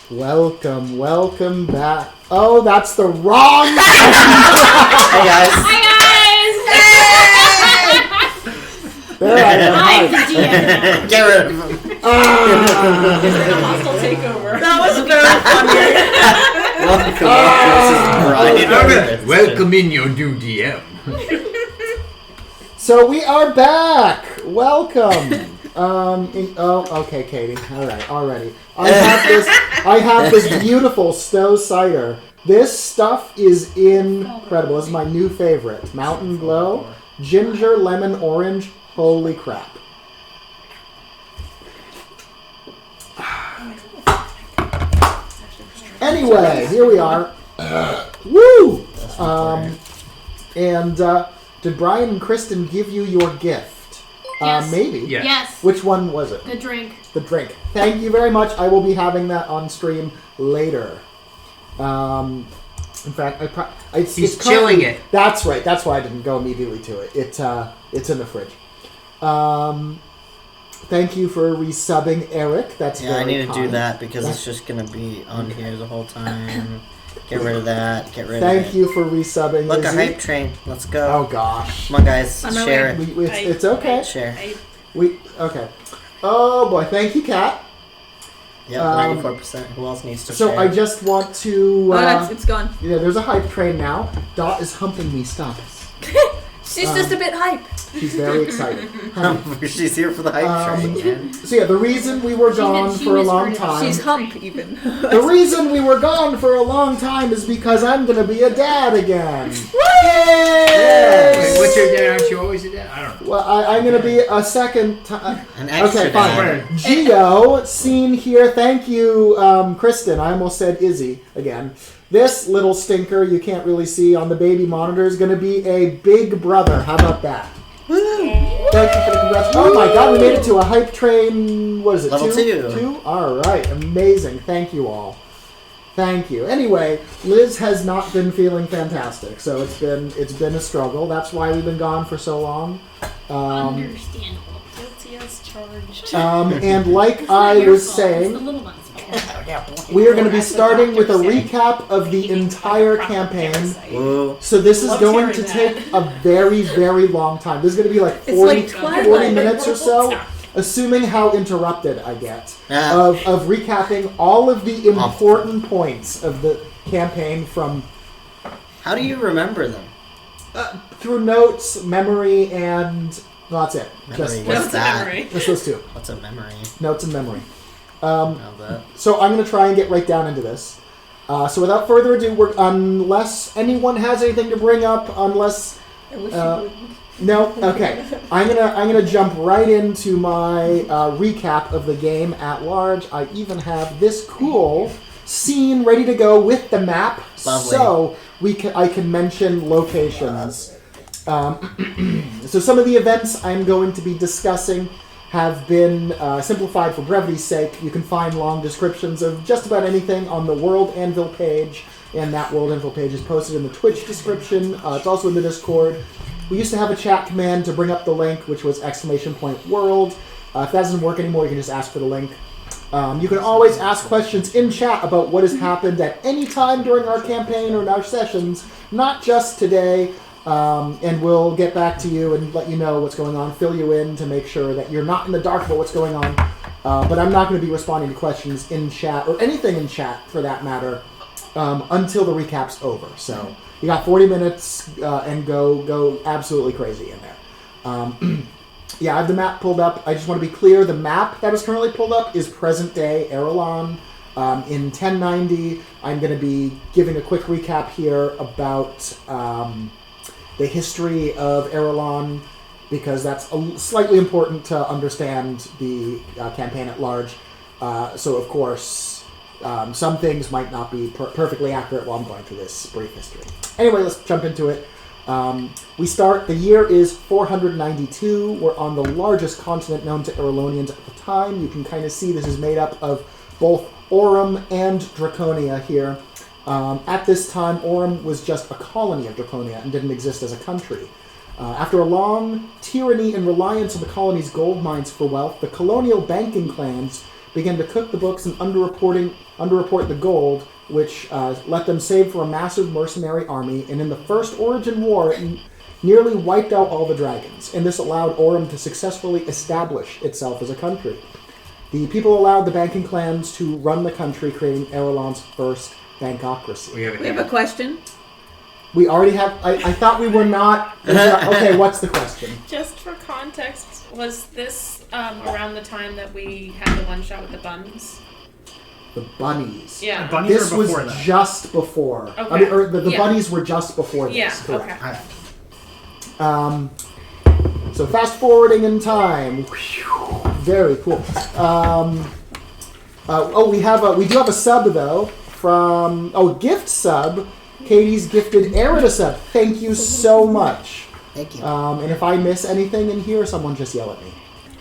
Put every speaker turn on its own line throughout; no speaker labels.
Welcome back. Oh, that's the wrong one.
Hey guys.
Hi guys.
There I am.
Hi, DGM.
Get rid of him.
Hostile takeover.
That was very funny.
Welcome in your new DM.
So we are back. Welcome. Okay, Katie. All right, already. I have this beautiful Stowe cider. This stuff is incredible. This is my new favorite. Mountain Glow, ginger, lemon, orange. Holy crap. Anyway, here we are. Woo! Did Brian and Kristen give you your gift?
Yes.
Maybe.
Yeah.
Yes.
Which one was it?
The drink.
The drink. Thank you very much. I will be having that on stream later. In fact,
He's chilling it.
That's right. That's why I didn't go immediately to it. It's in the fridge. Thank you for resubbing, Eric. That's
Yeah, I
very
need to do
kind.
that because it's just gonna be on here the whole time. Get rid of that. Get rid of
Thank
it.
you for resubbing.
Look, a
Izzy.
hype train. Let's go.
Oh gosh.
Come on, guys.
On my
Share
way.
it.
It's okay.
Share.
Okay. Oh boy. Thank you, Kat.
Yep, 94%. Who else needs to
So
share?
I just want to.
It's gone.
Yeah, there's a hype train now. Dot is humping me. Stop.
She's just a bit hype.
She's very excited.
She's here for the hype train, man.
So yeah, the reason we were gone
she
for a long
misheard it.
time.
She's hump even.
The reason we were gone for a long time is because I'm gonna be a dad again.
Wait, what's your dad? Aren't you always a dad? I don't know.
Well, I'm gonna be a second time.
An extra
Okay,
dad.
fine. Geo, seen here. Thank you, Kristen. I almost said Izzy again. This little stinker you can't really see on the baby monitor is going to be a big brother. How about that? Thank you for the congrats. Oh my god, we made it to a hype train. What is it?
Level 2.
2? All right, amazing. Thank you all. Thank you. Anyway, Liz has not been feeling fantastic, so it's been a struggle. That's why we've been gone for so long.
Understandable. Guilty as charged.
And like
It's not
I
your
was
fault,
saying,
it's the little one's fault.
we are going to be starting with a recap of the entire campaign.
Woo.
So this is
Love
going to
hearing
take a very, very long time. This is going to be like 40,
It's like Twilight.
40 minutes or so, assuming how interrupted I get, of recapping all of the important points of the campaign from
How do you remember them?
through notes, memory, and well, that's it.
Memory. What's that?
Just those two.
What's a memory?
Notes and memory.
Know that.
So I'm going to try and get right down into this. So without further ado, unless anyone has anything to bring up, unless
I wish you wouldn't.
no, okay, I'm gonna jump right into my recap of the game at large. I even have this cool scene ready to go with the map,
Lovely.
so I can mention locations. So some of the events I'm going to be discussing have been simplified for brevity's sake. You can find long descriptions of just about anything on the World Anvil page, and that World Anvil page is posted in the Twitch description. It's also in the Discord. We used to have a chat command to bring up the link, which was !world. If that doesn't work anymore, you can just ask for the link. You can always ask questions in chat about what has happened at any time during our campaign or in our sessions, not just today. And we'll get back to you and let you know what's going on, fill you in to make sure that you're not in the dark about what's going on. But I'm not going to be responding to questions in chat, or anything in chat for that matter, until the recap's over. So you got 40 minutes and go absolutely crazy in there. Yeah, I have the map pulled up. I just want to be clear, the map that is currently pulled up is present-day Erelon. In 1090, I'm going to be giving a quick recap here about the history of Erelon, because that's slightly important to understand the campaign at large. So, of course, some things might not be perfectly accurate while I'm going through this brief history. Anyway, let's jump into it. We start, the year is 492. We're on the largest continent known to Erelonians at the time. You can kind of see this is made up of both Aurum and Draconia here. At this time, Aurum was just a colony of Draconia and didn't exist as a country. After a long tyranny and reliance on the colony's gold mines for wealth, the colonial banking clans began to cook the books and underreporting underreport the gold, which let them save for a massive mercenary army, and in the First Origin War, nearly wiped out all the dragons, and this allowed Orem to successfully establish itself as a country. The people allowed the banking clans to run the country, creating Erelon's first bankocracy.
We have
We have a question.
We already have... I thought we were not... Okay, what's the question?
Just for context, was this around the time that we had the one shot with the buns?
The bunnies.
Yeah.
Bunnies
This
are
was
before that.
just before. I
Okay.
mean, or the
Yeah.
bunnies were just before this,
Yeah,
correct.
okay.
So fast forwarding in time. Whew, very cool. We do have a sub though from gift sub. Katie's gifted Aaron a sub. Thank you so much.
Thank you.
And if I miss anything in here, someone just yell at me.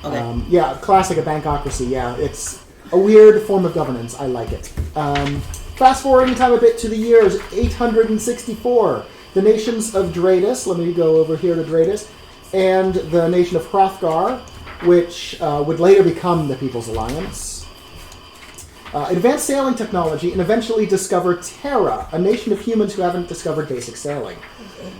Okay.
Yeah, classic, a bankocracy. Yeah, it's a weird form of governance. I like it. Fast forwarding time a bit to the years 864. The nations of Dradus, let me go over here to Dradus, and the nation of Hrothgar, which would later become the People's Alliance, advanced sailing technology and eventually discover Terra, a nation of humans who haven't discovered basic sailing.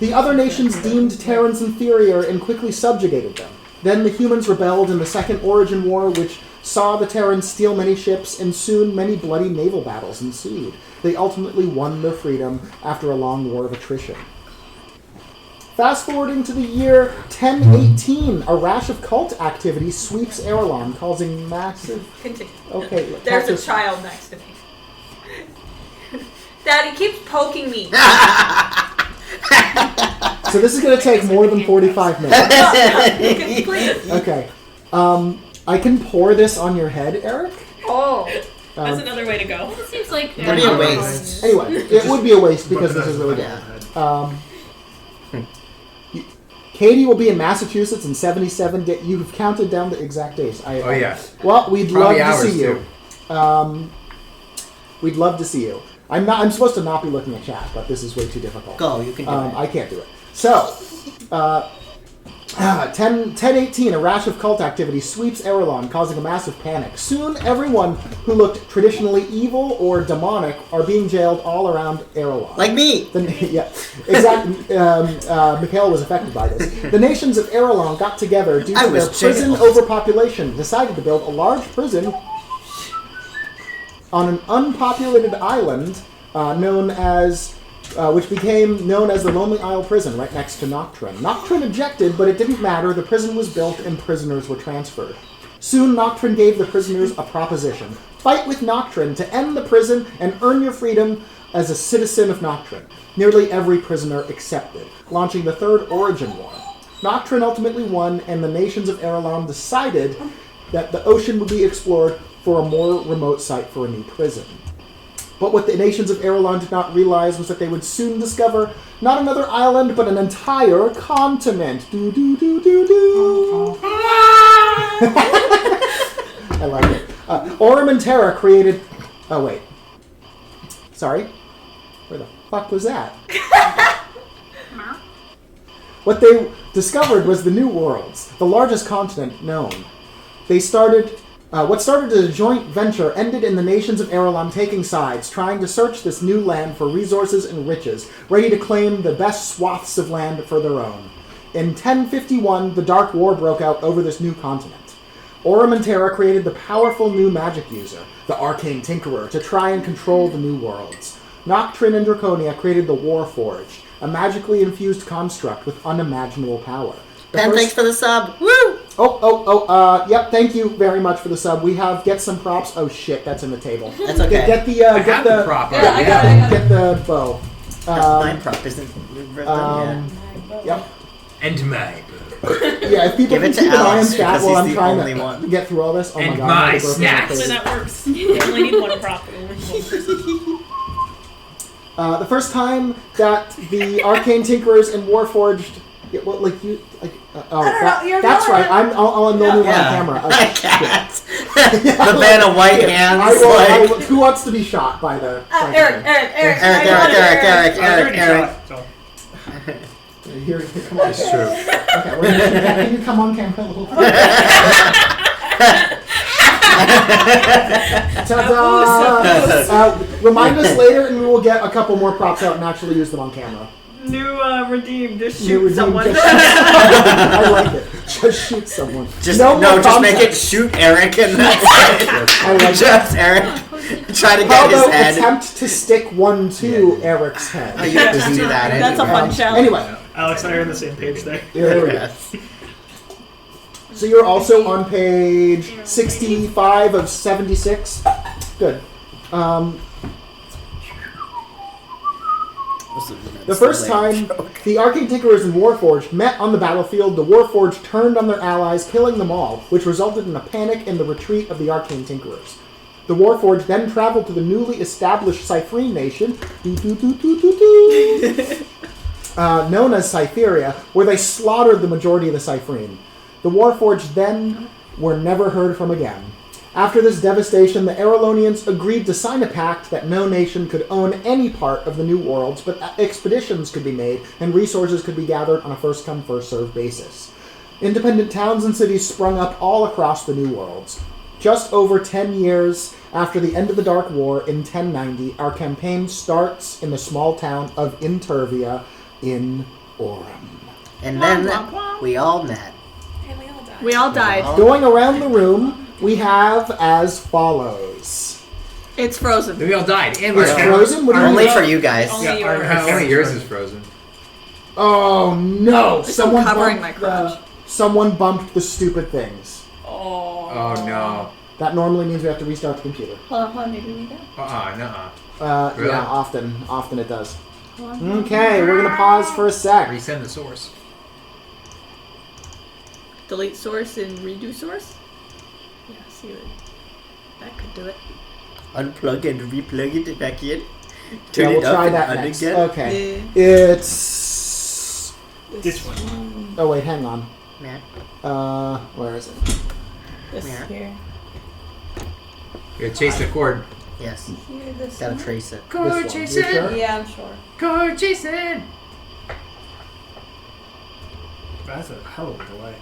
The other nations deemed Terrans inferior and quickly subjugated them. Then the humans rebelled in the Second Origin War, which saw the Terrans steal many ships, and soon many bloody naval battles ensued. They ultimately won their freedom after a long war of attrition. Fast forwarding to the year 1018, a rash of cult activity sweeps Erelon, causing massive...
Continue.
Okay,
There's a
Cactus-
child next to me. Daddy keeps poking me.
So this is going to take more than 45 minutes.
Please.
Okay. I can pour this on your head, Eric.
Oh.
That's another way to go.
It seems like
Pretty a waste.
Anyway, it would be a waste because this is really good.
Yeah.
Katie will be in Massachusetts in 77 days. You've counted down the exact days.
Oh, yes.
Well, we'd
Probably
love to
hours,
see you. We'd love to see you. I'm supposed to not be looking at chat, but this is way too difficult.
Go, you can do it.
I can't do it. So, 1018, a rash of cult activity sweeps Erelon, causing a massive panic. Soon, everyone who looked traditionally evil or demonic are being jailed all around Erelon.
Like me!
Yeah, exactly. Mikhail was affected by this. The nations of Erelon got together due
I
to their
was
prison
jailed.
overpopulation, decided to build a large prison on an unpopulated island which became known as the Lonely Isle Prison, right next to Nocturne. Nocturne objected, but it didn't matter. The prison was built and prisoners were transferred. Soon, Nocturne gave the prisoners a proposition. Fight with Nocturne to end the prison and earn your freedom as a citizen of Nocturne. Nearly every prisoner accepted, launching the Third Origin War. Nocturne ultimately won, and the nations of Erelon decided that the ocean would be explored for a more remote site for a new prison. But what the nations of Erelon did not realize was that they would soon discover not another island, but an entire continent. Do do do do do. I like it. Orem and Terra created... Oh, wait. Sorry. Where the fuck was that? What they discovered was the New Worlds, the largest continent known. What started as a joint venture ended in the nations of Erelon taking sides, trying to search this new land for resources and riches, ready to claim the best swaths of land for their own. In 1051, the Dark War broke out over this new continent. Orem and Terra created the powerful new magic user, the Arcane Tinkerer, to try and control the New Worlds. Nocturne and Draconia created the Warforged, a magically infused construct with unimaginable power.
Ben, thanks for the sub. Woo!
Yep, thank you very much for the sub. We have, get some props. Oh shit, that's in the table.
That's okay.
Get the,
I have the prop.
Yeah, I got it.
Get the bow.
Mine prop isn't done
Yep.
And my
Yeah, if people
Give it
can
to
keep an eye on
Alex,
chat
because
while
he's
I'm
the
trying
only
to
one.
get through all this. Oh my
And
god.
my
I'm gonna go through
snacks.
Actually,
my
that works. You only need one prop. Only one person.
The first time that the Arcane Tinkerers and Warforged... Yeah, well, like you... Like, that's right. I'll annul you on camera.
I can't. The man of white hands.
I will, who wants to be shot by the...
Eric.
Eric.
Here, come on.
It's true.
Okay, can you come on camera a little bit? Ta-da! Remind us later, and we will get a couple more props out and actually use them on camera.
New redeem. Just
New
shoot
redeem,
someone.
just shoot someone. I like it. Just shoot someone.
Just
no, more
just make it
concepts.
shoot Eric and that's it.
I like
Just Eric. Try to
How
get his
about
head.
attempt to stick one to Eric's
Oh,
head?
you have to do that.
That's a
anyway.
fun challenge.
Anyway,
Alex and I are on the same page there.
there we go. So you're also on page 65 of 76. Good. The first time the Arcane Tinkerers and Warforged met on the battlefield, the Warforged turned on their allies, killing them all, which resulted in a panic in the retreat of the Arcane Tinkerers. The Warforged then traveled to the newly established Cypherine nation, known as Cytheria, where they slaughtered the majority of the Cypherine. The Warforged then were never heard from again. After this devastation, the Aralonians agreed to sign a pact that no nation could own any part of the New Worlds, but expeditions could be made and resources could be gathered on a first-come, first-served basis. Independent towns and cities sprung up all across the New Worlds. Just over 10 years after the end of the Dark War in 1090, our campaign starts in the small town of Intervia in Aurum.
And then we all met.
And we all died.
We all died.
Going around the room, we have as follows.
It's frozen.
We all died. And
It's frozen? What do you
Only
mean?
for you guys.
Only
Yeah,
yours.
Only yours is frozen.
Oh no!
It's still covering my
bumped
crotch.
someone bumped the stupid things.
Oh.
Oh no.
That normally means we have to restart the computer.
Hold on, maybe we go.
Nuh-uh. Really?
Yeah, often it does. Okay, we're gonna pause for a sec.
Resend the source.
Delete source and redo source? Yeah, see what... That could do it.
Unplug and replug it back in.
Yeah,
Turn
we'll
it up
try
and
that
on
next.
again.
Okay. It's...
This one.
Oh wait, hang on.
Yeah.
Where is it?
This
Yeah.
here.
You gotta chase the cord.
Yes.
Here, this
Gotta
one.
trace it.
This one. You sure?
Yeah, I'm sure.
Cord chasing!
That's a hell of a delay.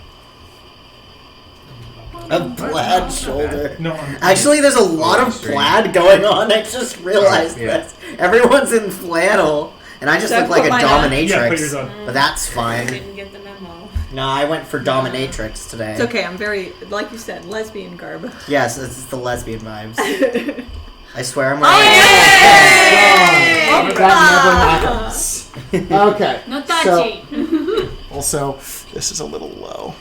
A plaid shoulder.
No,
Actually, there's a lot of
Extreme.
plaid going on. I just realized
Yeah.
this. Everyone's in flannel, and I just
So I
look like
put
a
mine on?
yeah, put yours
dominatrix.
on.
But that's
I
fine.
didn't get the memo.
No, I went for dominatrix today.
It's okay, I'm very, like you said, lesbian garb.
Yes, it's the lesbian vibes.
That
I swear I'm wearing.
That never happens. Okay.
Not
so,
touchy.
also, this is a little low.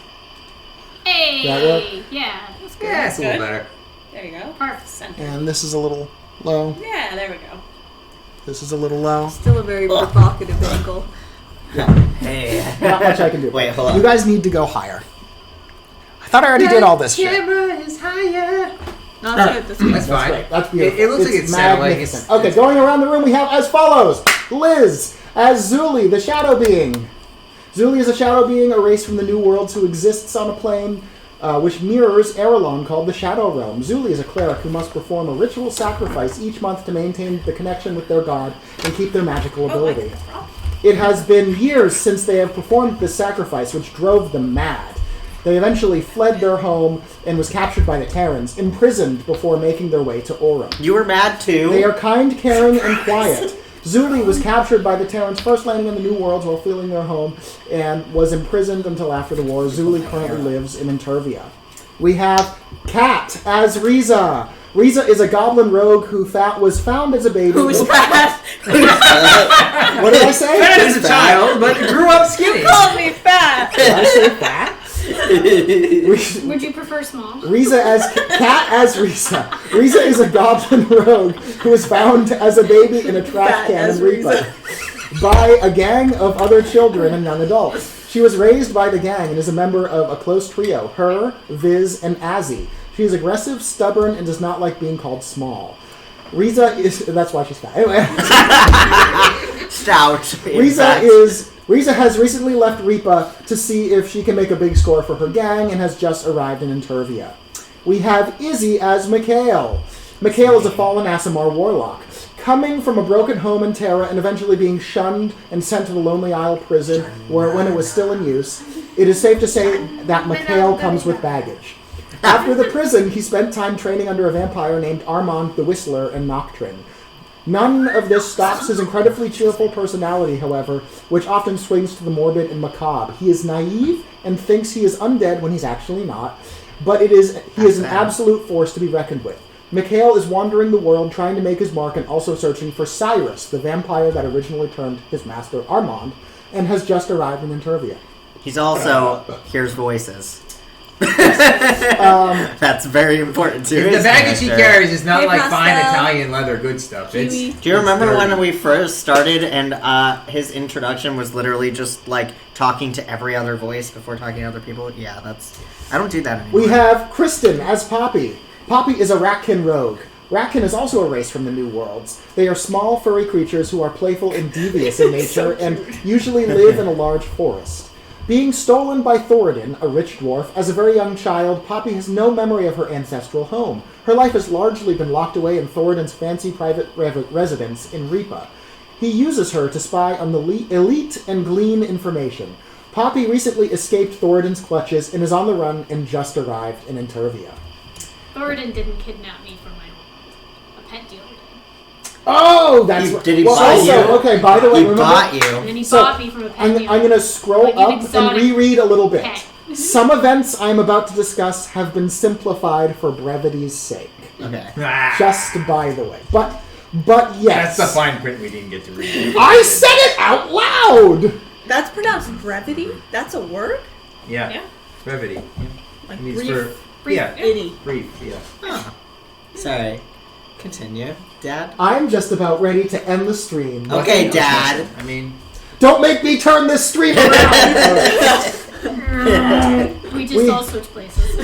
Hey.
That work?
Yeah. That's good.
Yeah, it's a little
Good.
better.
There you go.
Perfect.
Center.
And this is a little low.
Yeah, there we go.
This is a little low.
Still a very provocative angle.
Hey.
Not much I can do.
Wait, hold
You
on.
guys need to go higher. I thought I already did all this shit.
Camera is higher.
No, that's good. That's good.
That's fine.
Great. That's beautiful.
It looks like it's settling.
magnificent. Okay, going around the room, we have as follows: Liz as Zuli, the shadow being. Zuli is a shadow being, a race from the New Worlds who exists on a plane which mirrors Aralon, called the Shadow Realm. Zuli is a cleric who must perform a ritual sacrifice each month to maintain the connection with their god and keep their magical ability. It has been years since they have performed this sacrifice, which drove them mad. They eventually fled their home and was captured by the Terrans, imprisoned before making their way to Aurum.
You were mad too?
They are kind, caring, and quiet. Zuli was captured by the Terrans, first landing in the New Worlds while fleeing their home, and was imprisoned until after the war. Zuli currently lives in Intervia. We have Kat as Riza. Riza is a goblin rogue who was found as a baby.
Who's fat?
What did I say?
Fat as a child, but grew up skinny.
Called me fat!
Did I say fat?
Would you prefer small?
Riza as Kat as Riza. Riza is a goblin rogue who was found as a baby in a trash
Fat
can
as
in Reaper by a gang of other children and young adults. She was raised by the gang and is a member of a close trio: her, Viz, and Azzy. She is aggressive, stubborn, and does not like being called small. Riza is... That's why she's fat. Anyway.
Stout. in fact.
Riza has recently left Reaper to see if she can make a big score for her gang and has just arrived in Intervia. We have Izzy as Mikhail. Mikhail is a fallen Aasimar warlock. Coming from a broken home in Terra and eventually being shunned and sent to the Lonely Isle prison when it was still in use, it is safe to say that Mikhail comes with baggage. After the prison, he spent time training under a vampire named Armand the Whistler in Nocturne. None of this stops his incredibly cheerful personality, however, which often swings to the morbid and macabre. He is naive and thinks he is undead when he's actually not, but he is an absolute force to be reckoned with. Mikhail is wandering the world trying to make his mark and also searching for Cyrus, the vampire that originally turned his master Armand, and has just arrived in Intervia.
He's also hears voices. That's very important too.
The baggage he carries is not
Hey,
like
Pascal.
fine Italian leather good stuff. It's,
Kiwi.
Do you remember
dirty.
when we first started and his introduction was literally just like talking to every other voice before talking to other people? Yeah, I don't do that anymore.
We have Kristen as Poppy. Poppy is a Ratkin rogue. Ratkin is also a race from the New Worlds. They are small, furry creatures who are playful and devious in nature and usually live in a large forest. Being stolen by Thoradin, a rich dwarf, as a very young child, Poppy has no memory of her ancestral home. Her life has largely been locked away in Thoradin's fancy private residence in Ripa. He uses her to spy on the elite and glean information. Poppy recently escaped Thoradin's clutches and is on the run and just arrived in Intervia.
Thoradin didn't kidnap me from my world. A pet dealer did.
Oh, that's
Did he
well,
buy
also,
you?
okay, by the way,
He
remember,
bought
And
you.
then he
So,
bought me from a pet
I'm
dealer.
going to scroll
Like an
up and
exotic
reread a little bit.
pet.
Some events I'm about to discuss have been simplified for brevity's sake.
Okay.
Ah,
Just by the way. But yes.
that's the fine print we didn't get to read.
I said it out loud!
That's pronounced brevity? That's a word?
Yeah.
Yeah.
Brevity.
Like
It means
brief.
Brief,
yeah.
Itty.
Brief, yeah.
Huh. Sorry. Continue, Dad.
I'm just about ready to end the stream.
Okay, Dad.
I mean,
Don't make me turn this stream around!
We just
We-
all switch places.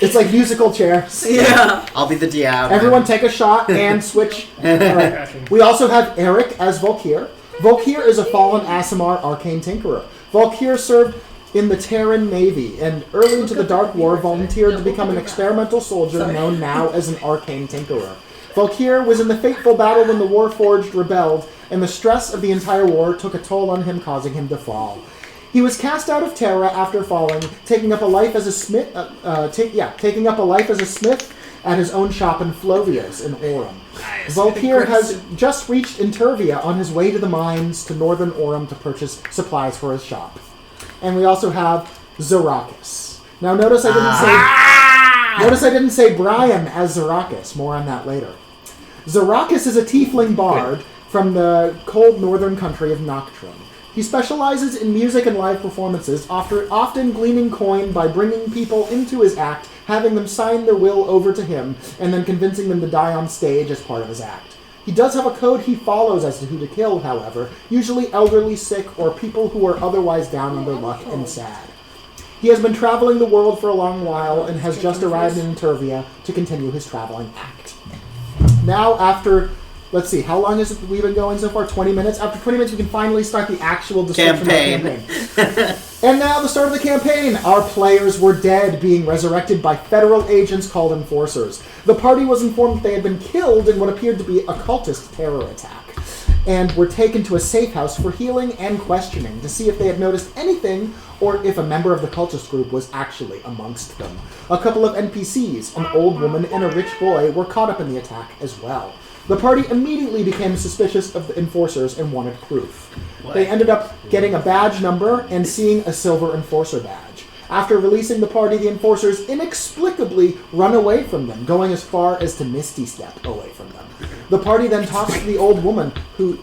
It's like musical chairs.
Yeah.
I'll be the DM.
Everyone take a shot and switch. Alright. We also have Eric as Volkir. Volkir is a fallen Aasimar arcane tinkerer. Volkir served in the Terran Navy and early into the Dark War volunteered to become an experimental soldier known now as an arcane tinkerer. Volkir was in the fateful battle when the Warforged rebelled, and the stress of the entire war took a toll on him, causing him to fall. He was cast out of Terra after falling, taking up a life as a smith. Taking up a life as a smith at his own shop in Flovios in Orem. Volkir has just reached Intervia on his way to the mines to northern Orem to purchase supplies for his shop. And we also have Zarakis. Now notice I didn't say Brian as Zarakis. More on that later. Zarakis is a tiefling bard from the cold northern country of Nocturne. He specializes in music and live performances, often gleaning coin by bringing people into his act, having them sign their will over to him, and then convincing them to die on stage as part of his act. He does have a code he follows as to who to kill, however, usually elderly, sick, or people who are otherwise down on their luck and sad. He has been traveling the world for a long while and has just arrived in Intervia to continue his traveling act. Now, after... Let's see, how long has we been going so far? 20 minutes? After 20 minutes, we can finally start the actual description
Campaign.
of the campaign. And now, the start of the campaign. Our players were dead, being resurrected by federal agents called Enforcers. The party was informed that they had been killed in what appeared to be a cultist terror attack, and were taken to a safe house for healing and questioning to see if they had noticed anything or if a member of the cultist group was actually amongst them. A couple of NPCs, an old woman and a rich boy, were caught up in the attack as well. The party immediately became suspicious of the Enforcers and wanted proof. They ended up getting a badge number and seeing a silver Enforcer badge. After releasing the party, the Enforcers inexplicably run away from them, going as far as to Misty Step away from them. The party then talks to the old woman who...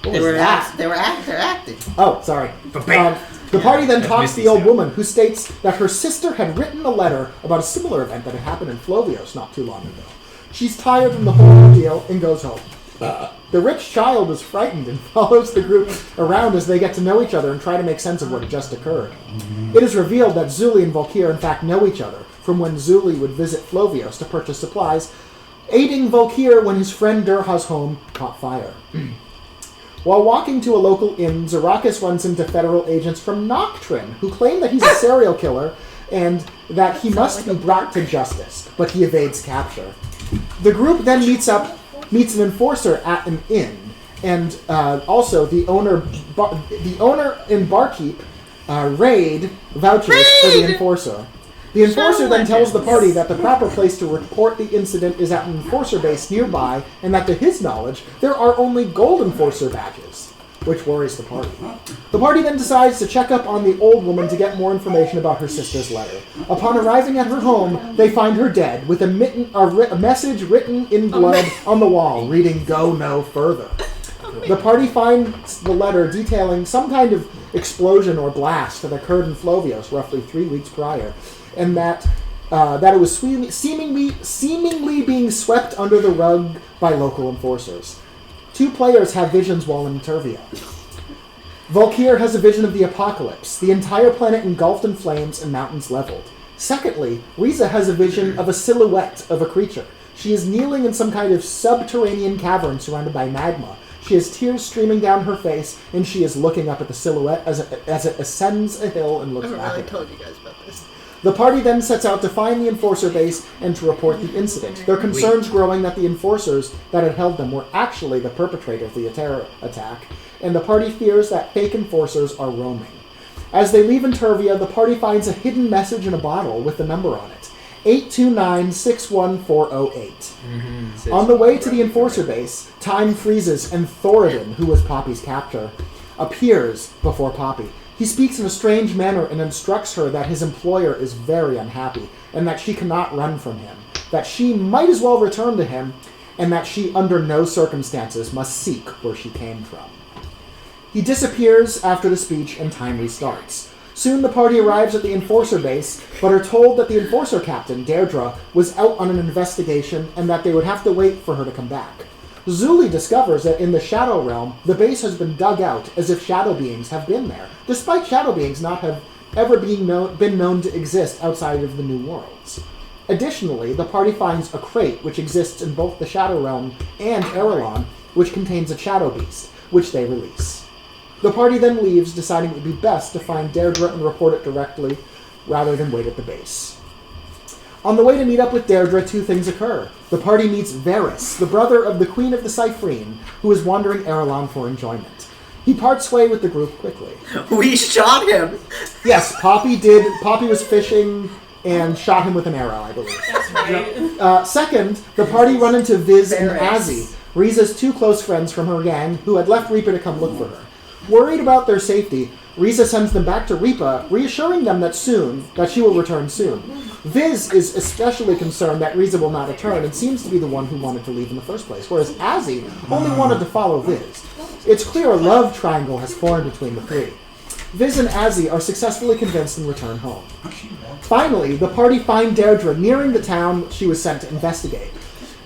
What was that?
They're acting.
Oh, sorry.
Ba-bam.
The party then
That's
talks
Misty
to the old
Step.
woman, who states that her sister had written a letter about a similar event that had happened in Flovios not too long ago. She's tired from the whole ordeal and goes home. The rich child is frightened and follows the group around as they get to know each other and try to make sense of what had just occurred. It is revealed that Zuli and Volkir in fact know each other from when Zuli would visit Flovios to purchase supplies, aiding Volkir when his friend Durha's home caught fire. While walking to a local inn, Zarakis runs into federal agents from Nocturne, who claim that he's a serial killer and that he must be brought to justice, but he evades capture. The group then meets an enforcer at an inn, and also the owner and barkeep Raid vouchers for the Enforcer. The Enforcer then tells the party that the proper place to report the incident is at an Enforcer base nearby, and that to his knowledge, there are only gold Enforcer badges, which worries the party. The party then decides to check up on the old woman to get more information about her sister's letter. Upon arriving at her home, they find her dead, with a message written in blood on the wall, reading, "Go no further." The party finds the letter detailing some kind of explosion or blast that occurred in Flovios roughly 3 weeks prior, and that it was seemingly being swept under the rug by local enforcers. 2 players have visions while in Tervia. Volkir has a vision of the apocalypse, the entire planet engulfed in flames and mountains leveled. Secondly, Riza has a vision of a silhouette of a creature. She is kneeling in some kind of subterranean cavern surrounded by magma. She has tears streaming down her face, and she is looking up at the silhouette as it ascends a hill and looks
I haven't
back
really
at her.
told you guys about this.
The party then sets out to find the Enforcer base and to report the incident, their concerns growing that the Enforcers that had held them were actually the perpetrator of the terror attack, and the party fears that fake Enforcers are roaming. As they leave Intervia, the party finds a hidden message in a bottle with a number on it, 829-61408. On the way to the Enforcer base, time freezes and Thoradin, who was Poppy's captor, appears before Poppy. He speaks in a strange manner and instructs her that his employer is very unhappy and that she cannot run from him, that she might as well return to him, and that she under no circumstances must seek where she came from. He disappears after the speech and time restarts. Soon the party arrives at the Enforcer base, but are told that the Enforcer captain, Deirdre, was out on an investigation and that they would have to wait for her to come back. Zuli discovers that in the Shadow Realm, the base has been dug out as if shadow beings have been there, despite shadow beings not have ever been known to exist outside of the New Worlds. Additionally, the party finds a crate which exists in both the Shadow Realm and Erelon, which contains a Shadow Beast, which they release. The party then leaves, deciding it would be best to find Deirdre and report it directly, rather than wait at the base. On the way to meet up with Deirdre, 2 things occur. The party meets Varys, the brother of the Queen of the Cyphrine, who is wandering Erelon for enjoyment. He parts way with the group quickly.
We shot him!
Yes, Poppy did. Poppy was fishing and shot him with an arrow, I believe.
That's right.
Second, the party run into Viz and Azzy, Riza's 2 close friends from her gang, who had left Reaper to come look for her. Worried about their safety, Riza sends them back to Reaper, reassuring them that she will return soon. Viz is especially concerned that Riza will not return and seems to be the one who wanted to leave in the first place, whereas Azzy only wanted to follow Viz. It's clear a love triangle has formed between the 3. Viz and Azzy are successfully convinced and return home. Finally, the party find Deirdre nearing the town she was sent to investigate.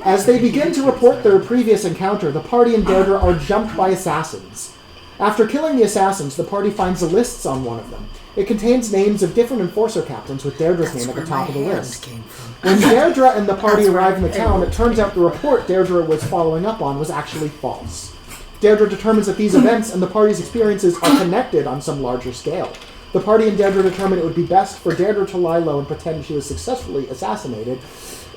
As they begin to report their previous encounter, the party and Deirdre are jumped by assassins. After killing the assassins, the party finds the lists on one of them. It contains names of different Enforcer captains with Deirdre's name at the top of the list. When Deirdre and the party arrive in the town, it turns out the report Deirdre was following up on was actually false. Deirdre determines that these events and the party's experiences are connected on some larger scale. The party and Deirdre determine it would be best for Deirdre to lie low and pretend she was successfully assassinated,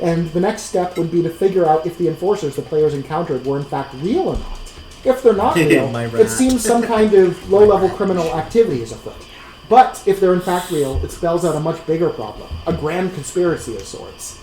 and the next step would be to figure out if the Enforcers the players encountered were in fact real or not. If they're not real, it seems some kind of low-level criminal activity is afoot. But if they're in fact real, it spells out a much bigger problem, a grand conspiracy of sorts.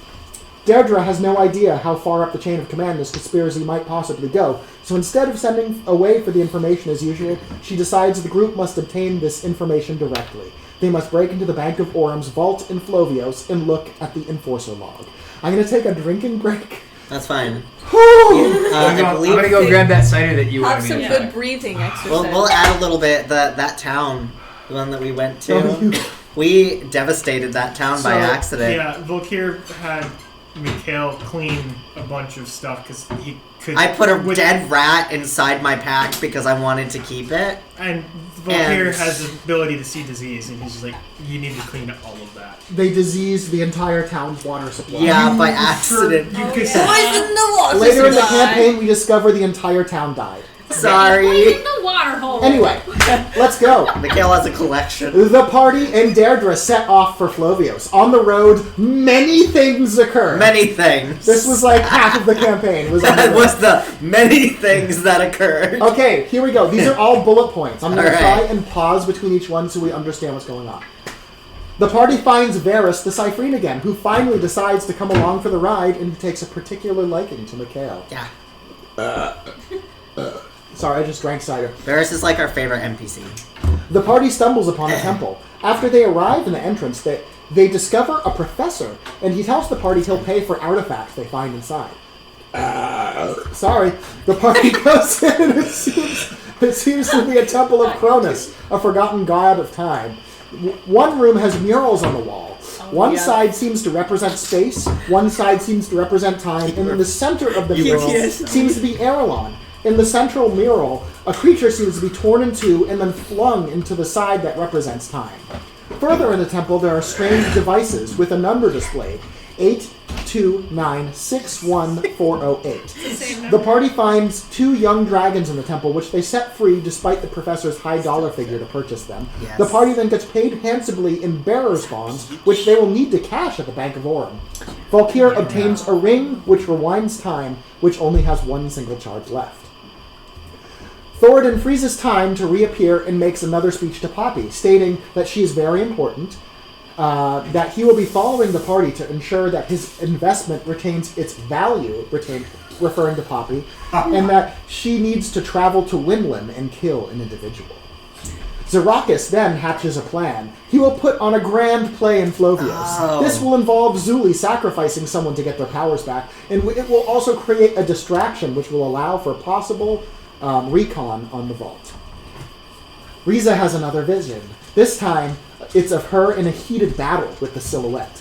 Deirdre has no idea how far up the chain of command this conspiracy might possibly go, so instead of sending away for the information as usual, she decides the group must obtain this information directly. They must break into the Bank of Orum's vault in Flovios and look at the Enforcer log. I'm going to take a drinking break.
That's fine.
I'm gonna go grab that cider that you
Have
wanted
some
me to
good
try.
breathing exercise.
We'll add a little bit. That town, the one that we went to, we devastated that town by accident.
Yeah, Volkir had Mikhail clean a bunch of stuff because he could.
I put a dead rat inside my pack because I wanted to keep it.
And Volkir has the ability to see disease, and he's just like, you need to clean up all of that.
They diseased the entire town's water supply.
Yeah, by accident.
You could
Poison the water
Later in the
supply.
campaign, we discover the entire town died.
Sorry.
In the water hole.
Anyway, Let's go.
Mikhail has a collection.
The party and Deirdre set off for Flovios. On the road, many things occur.
Many things.
This was like half of the campaign. Was on the
That
road.
was the many things that occurred.
Okay, here we go. These are all bullet points. I'm going to
All right.
try and pause between each one so we understand what's going on. The party finds Varys the Cyphrine again, who finally decides to come along for the ride and takes a particular liking to Mikhail.
Yeah.
Sorry, I just drank cider.
Varys is like our favorite NPC.
The party stumbles upon a temple. After they arrive in the entrance, they discover a professor, and he tells the party he'll pay for artifacts they find inside. Sorry. The party goes in and it seems to be a temple of Cronus, a forgotten god of time. One room has murals on the wall. One side seems to represent space, one side seems to represent time, and in the center of the mural seems to be Arelon. In the central mural, a creature seems to be torn in two and then flung into the side that represents time. Further in the temple, there are strange devices with a number displayed. 8296148. The party finds two young dragons in the temple, which they set free despite the professor's high dollar figure to purchase them.
Yes.
The party then gets paid handsomely in bearer's bonds, which they will need to cash at the Bank of Orem. Valkyr obtains a ring, which rewinds time, which only has one single charge left. Thoradin freezes time to reappear and makes another speech to Poppy, stating that she is very important, that he will be following the party to ensure that his investment retains its value, referring to Poppy, and that she needs to travel to Winland and kill an individual. Zarakis then hatches a plan. He will put on a grand play in Flovios.
Oh.
This will involve Zuli sacrificing someone to get their powers back, and it will also create a distraction which will allow for possible recon on the vault. Riza has another vision. This time, it's of her in a heated battle with the Silhouette.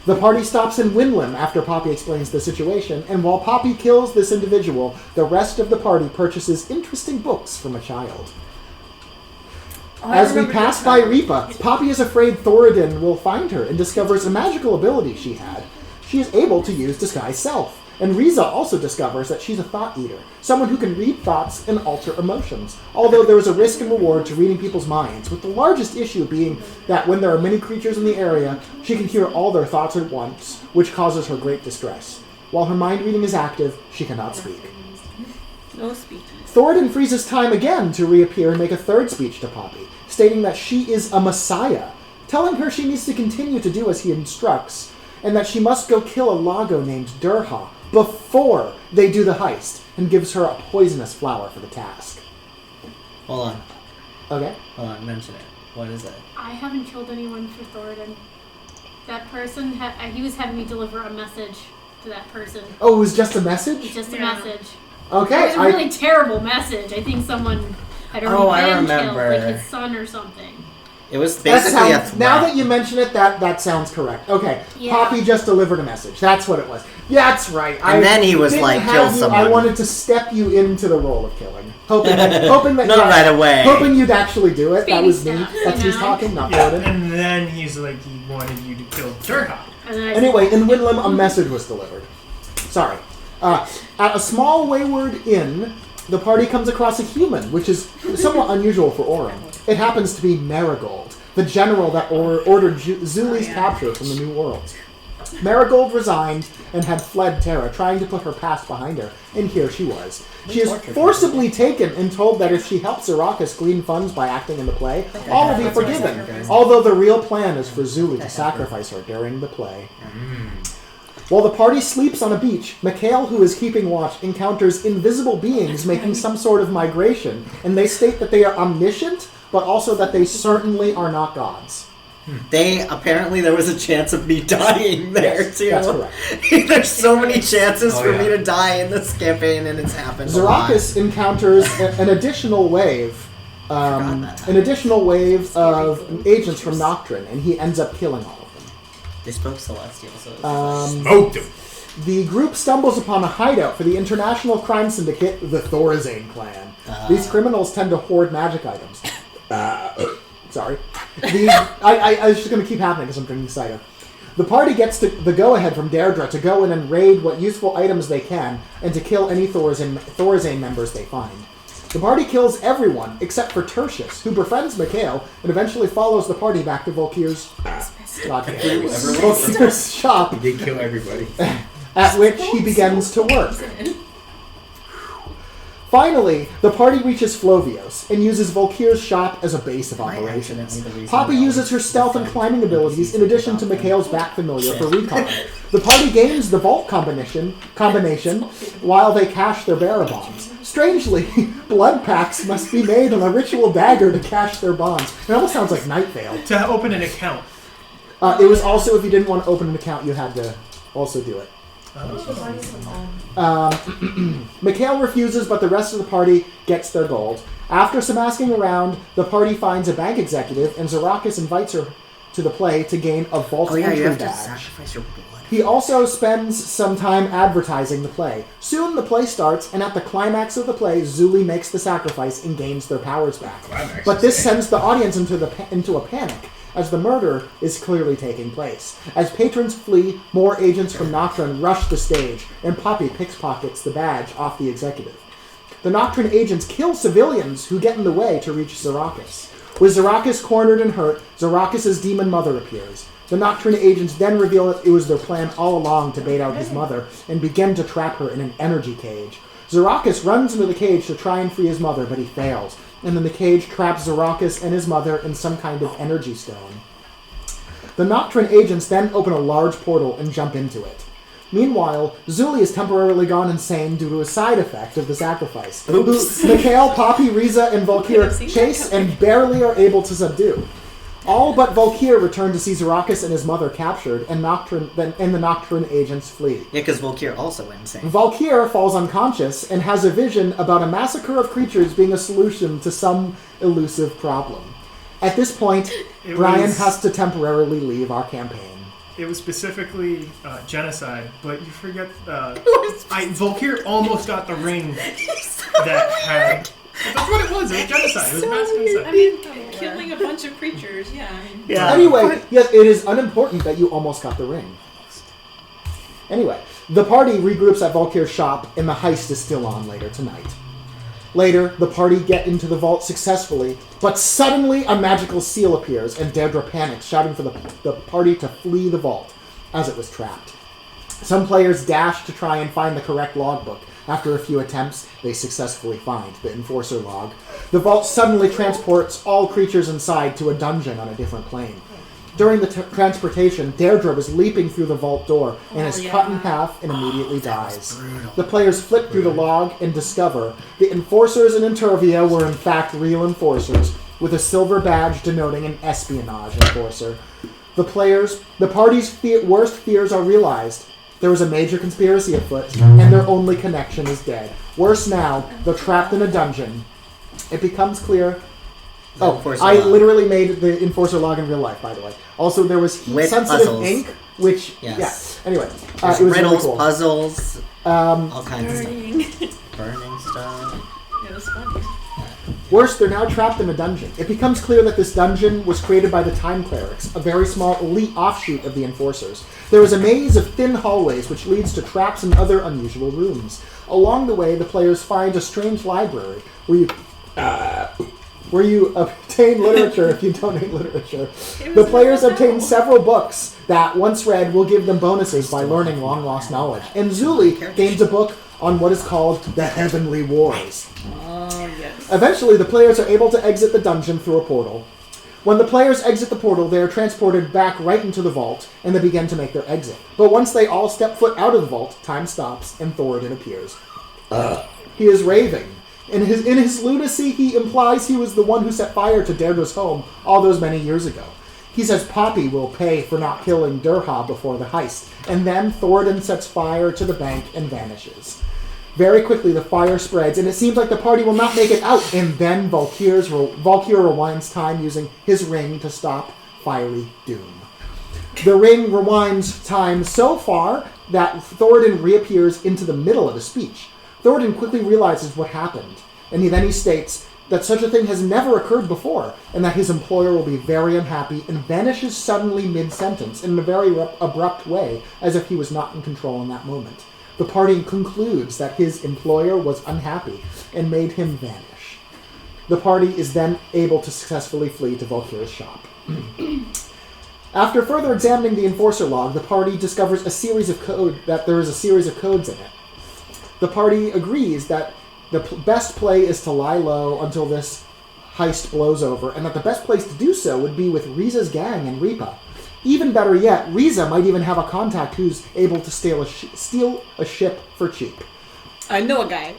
The party stops in Winland after Poppy explains the situation, and while Poppy kills this individual, the rest of the party purchases interesting books from a child. As we pass by Reapa, Poppy is afraid Thoradin will find her and discovers a magical ability she had. She is able to use Disguise Self. And Riza also discovers that she's a thought eater, someone who can read thoughts and alter emotions, although there is a risk and reward to reading people's minds, with the largest issue being that when there are many creatures in the area, she can hear all their thoughts at once, which causes her great distress. While her mind reading is active, she cannot speak.
No speaking.
Thoradin freezes time again to reappear and make a third speech to Poppy, stating that she is a messiah, telling her she needs to continue to do as he instructs, and that she must go kill a Lago named Durha before they do the heist, and gives her a poisonous flower for the task.
Hold on.
Okay.
Hold on. Mention it. What is it?
I haven't killed anyone for Thoradin. That person, he was having me deliver a message to that person.
Oh, it was just a message?
Just a
Yeah.
message.
Okay.
It was a really terrible message. I think someone had
Oh, I
already been
remember.
killed, like his son or something.
It was
that
basically a
sounds,
threat.
now that you mention it, that sounds correct. Okay.
Yeah.
Poppy just delivered a message. That's what it was. Yeah, that's right.
And then he was
didn't
like,
have
kill
you-
someone.
I wanted to step you into the role of killing. Hoping that
Not right away.
Hoping you'd actually do it. That
Baby
was me.
steps,
That's
you
who's
know?
talking, not
Yeah,
Thoradin.
and then he's like, he wanted you to kill Durha.
And then I
Anyway, in Winland, a message was delivered. Sorry. At a small wayward inn, the party comes across a human, which is somewhat unusual for Orem. It happens to be Marigold, the general that ordered Zuli's capture from the New World. Marigold resigned and had fled Terra, trying to put her past behind her, and here she was. She is forcibly taken and told that if she helps Zarakis glean funds by acting in the play, all will be forgiven, although the real plan is for Zuli to sacrifice her during the play. While the party sleeps on a beach, Mikhail, who is keeping watch, encounters invisible beings making some sort of migration, and they state that they are omniscient, but also that they certainly are not gods.
Apparently there was a chance of me dying there
Yes,
too.
that's correct.
There's so many chances
Oh,
for
yeah.
me to die in this campaign, and it's happened. a lot.
Zarakis encounters an additional wave,
Forgot that.
an additional wave of agents from Nocturne, and he ends up killing all of them.
They spoke Celestial, so it was
Smoked him.
The group stumbles upon a hideout for the international crime syndicate, the Thorazane clan. These criminals tend to hoard magic items. Sorry. I was just going to keep happening because I'm drinking cider. The party gets the go-ahead from Deirdre to go in and raid what useful items they can and to kill any Thorazane members they find. The party kills everyone except for Tertius, who befriends Mikhail and eventually follows the party back to Volkir's shop,
He did kill everybody.
at which he begins to work. Finally, the party reaches Flovios and uses Volkir's shop as a base of operations. Poppy uses her stealth and climbing abilities in addition to Mikhail's back familiar for recon. The party gains the vault combination while they cache their bearer bombs. Strangely, blood packs must be made on a ritual dagger to cache their bombs. It almost sounds like Night Vale.
To open an account.
It was also, if you didn't want to open an account, you had to also do it. Mikhail refuses, but the rest of the party gets their gold. After some asking around, the party finds a bank executive, and Zarakis invites her to the play to gain a vault
you
entry
have to
badge.
sacrifice your blood.
He also spends some time advertising the play. Soon the play starts, and at the climax of the play, Zuli makes the sacrifice and gains their powers back.
Climax
But
is
this
sick.
sends the audience into a panic, as the murder is clearly taking place. As patrons flee, more agents from Nocturne rush the stage, and Poppy pickpockets the badge off the executive. The Nocturne agents kill civilians who get in the way to reach Zarakis. With Zarakis cornered and hurt, Zarakis' demon mother appears. The Nocturne agents then reveal that it was their plan all along to bait out his mother and begin to trap her in an energy cage. Zarakis runs into the cage to try and free his mother, but he fails. And then the cage traps Zarakis and his mother in some kind of energy stone. The Nocturne agents then open a large portal and jump into it. Meanwhile, Zuli is temporarily gone insane due to a side effect of the sacrifice.
Oops.
Who Mikhail, Poppy, Riza, and Volkir chase and barely are able to subdue. All but Volkir return to see Zarakis and his mother captured, and the Nocturne agents flee.
Yeah, because Volkir also went insane.
Volkir falls unconscious and has a vision about a massacre of creatures being a solution to some elusive problem. At this point, Brian has to temporarily leave our campaign.
It was specifically genocide, but you forget. Volkir almost got the ring that had. That's what it was. It was genocide. It was mass genocide.
I mean, killing a bunch of creatures, yeah.
Anyway, yes, it is unimportant that you almost got the ring. Anyway, the party regroups at Volkir's shop, and the heist is still on later tonight. Later, the party get into the vault successfully, but suddenly a magical seal appears, and Deirdre panics, shouting for the party to flee the vault, as it was trapped. Some players dash to try and find the correct logbook. After a few attempts, they successfully find the Enforcer log. The vault suddenly transports all creatures inside to a dungeon on a different plane. During the transportation, Deirdre was leaping through the vault door and is cut in half and immediately dies. The players flip through the log and discover the Enforcers in Intervia were in fact real Enforcers, with a silver badge denoting an espionage Enforcer. The party's worst fears are realized. There was a major conspiracy afoot, and their only connection is dead. Worse now, they're trapped in a dungeon. It becomes clear... I literally made the Enforcer log in real life, by the way. Also, there was heat-sensitive
puzzles.
ink, which...
Yes.
Yeah. Anyway,
There's
it was
riddles,
really cool.
puzzles, all kinds of
Burning.
stuff. Burning stuff.
It was funny.
Worse, they're now trapped in a dungeon. It becomes clear that this dungeon was created by the Time Clerics, a very small elite offshoot of the Enforcers. There is a maze of thin hallways which leads to traps and other unusual rooms. Along the way, the players find a strange library where you obtain literature if you donate literature. The players obtain several books that, once read, will give them bonuses by learning long-lost knowledge. And Zuli gains a book on what is called the Heavenly Wars.
Oh, yes.
Eventually, the players are able to exit the dungeon through a portal. When the players exit the portal, they are transported back right into the vault, and they begin to make their exit. But once they all step foot out of the vault, time stops, and Thoradin appears. He is raving. In his lunacy, he implies he was the one who set fire to Deirdre's home all those many years ago. He says Poppy will pay for not killing Durha before the heist, and then Thoradin sets fire to the bank and vanishes. Very quickly, the fire spreads, and it seems like the party will not make it out, and then Volkir rewinds time using his ring to stop fiery doom. The ring rewinds time so far that Thoradin reappears into the middle of a speech. Thoradin quickly realizes what happened, and he states that such a thing has never occurred before, and that his employer will be very unhappy, and vanishes suddenly mid-sentence in a very abrupt way, as if he was not in control in that moment. The party concludes that his employer was unhappy and made him vanish. The party is then able to successfully flee to Volkir's shop. After further examining the enforcer log, the party discovers there is a series of codes in it. The party agrees that the best play is to lie low until this heist blows over, and that the best place to do so would be with Riza's gang in Ripa. Even better yet, Riza might even have a contact who's able to steal a ship for cheap.
I know a guy.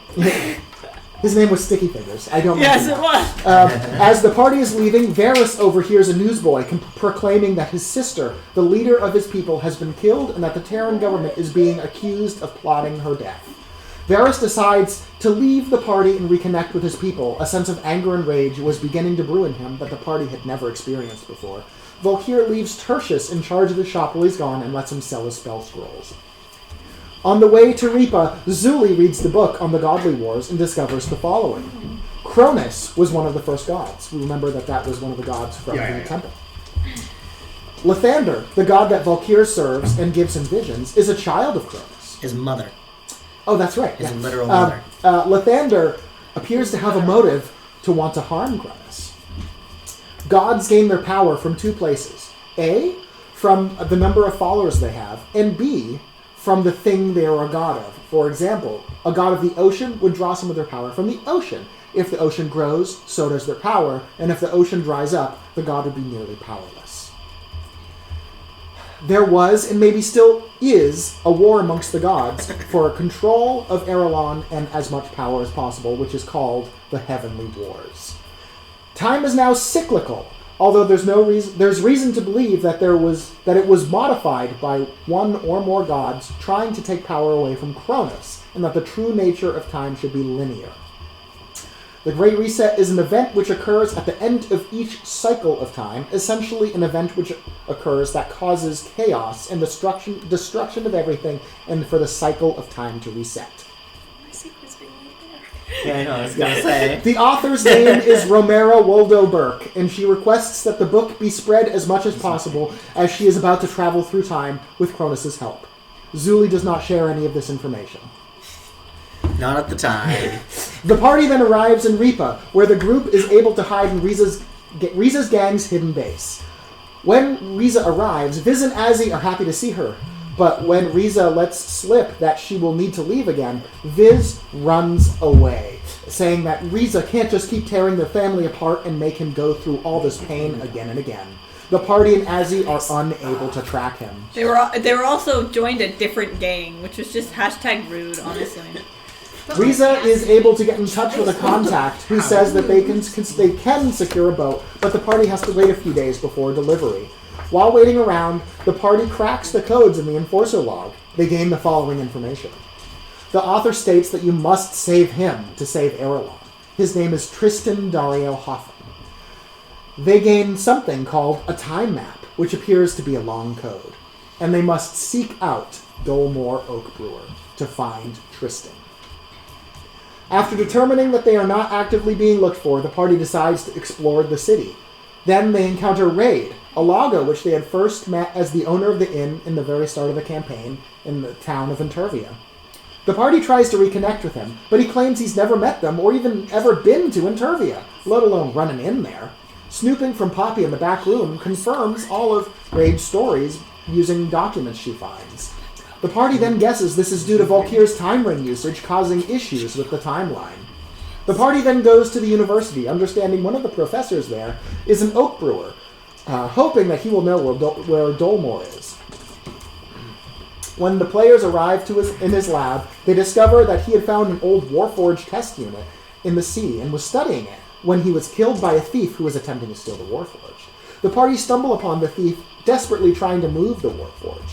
His name was Sticky Fingers. I don't.
Yes,
mention
it
that.
was.
As the party is leaving, Varys overhears a newsboy proclaiming that his sister, the leader of his people, has been killed and that the Terran government is being accused of plotting her death. Varys decides to leave the party and reconnect with his people. A sense of anger and rage was beginning to brew in him that the party had never experienced before. Volkir leaves Tertius in charge of the shop while he's gone and lets him sell his spell scrolls. On the way to Ripa, Zuli reads the book on the Godly Wars and discovers the following. Cronus was one of the first gods. We remember that was one of the gods from the temple. Lathander, the god that Volkir serves and gives him visions, is a child of Cronus.
His mother.
Oh, that's right.
His literal mother.
Lathander appears to have a motive to want to harm Cronus. Gods gain their power from two places. A, from the number of followers they have, and B, from the thing they are a god of. For example, a god of the ocean would draw some of their power from the ocean. If the ocean grows, so does their power, and if the ocean dries up, the god would be nearly powerless. There was, and maybe still is, a war amongst the gods for control of Erelon and as much power as possible, which is called the Heavenly Wars. Time is now cyclical, although there's reason to believe that it was modified by one or more gods trying to take power away from Cronus, and that the true nature of time should be linear. The Great Reset is an event which occurs at the end of each cycle of time, essentially an event which occurs that causes chaos and destruction of everything, and for the cycle of time to reset.
My secret's being laid bare.
Yeah, I know, I was gonna say.
The author's name is Romero Waldo Burke, and she requests that the book be spread as much as possible as she is about to travel through time with Cronus' help. Zuli does not share any of this information.
Not at the time.
The party then arrives in Ripa, where the group is able to hide in Riza's gang's hidden base. When Riza arrives, Viz and Azzy are happy to see her, but when Riza lets slip that she will need to leave again, Viz runs away, saying that Riza can't just keep tearing their family apart and make him go through all this pain again and again. The party and Azzy are unable to track him.
They were also joined a different gang, which was just #rude, honestly.
Riza is able to get in touch with a contact who says that they can secure a boat, but the party has to wait a few days before delivery. While waiting around, the party cracks the codes in the enforcer log. They gain the following information. The author states that you must save him to save Erelon. His name is Tristan Dario Hoffman. They gain something called a time map, which appears to be a long code. And they must seek out Dolmore Oak Brewer to find Tristan. After determining that they are not actively being looked for, the party decides to explore the city. Then they encounter Raid, a Lago which they had first met as the owner of the inn in the very start of the campaign in the town of Intervia. The party tries to reconnect with him, but he claims he's never met them or even ever been to Intervia, let alone run an inn there. Snooping from Poppy in the back room confirms all of Raid's stories using documents she finds. The party then guesses this is due to Volkir's time ring usage causing issues with the timeline. The party then goes to the university, understanding one of the professors there is an oak brewer, hoping that he will know where Dolmore is. When the players arrive in his lab, they discover that he had found an old Warforged test unit in the sea and was studying it when he was killed by a thief who was attempting to steal the Warforged. The party stumble upon the thief desperately trying to move the Warforged.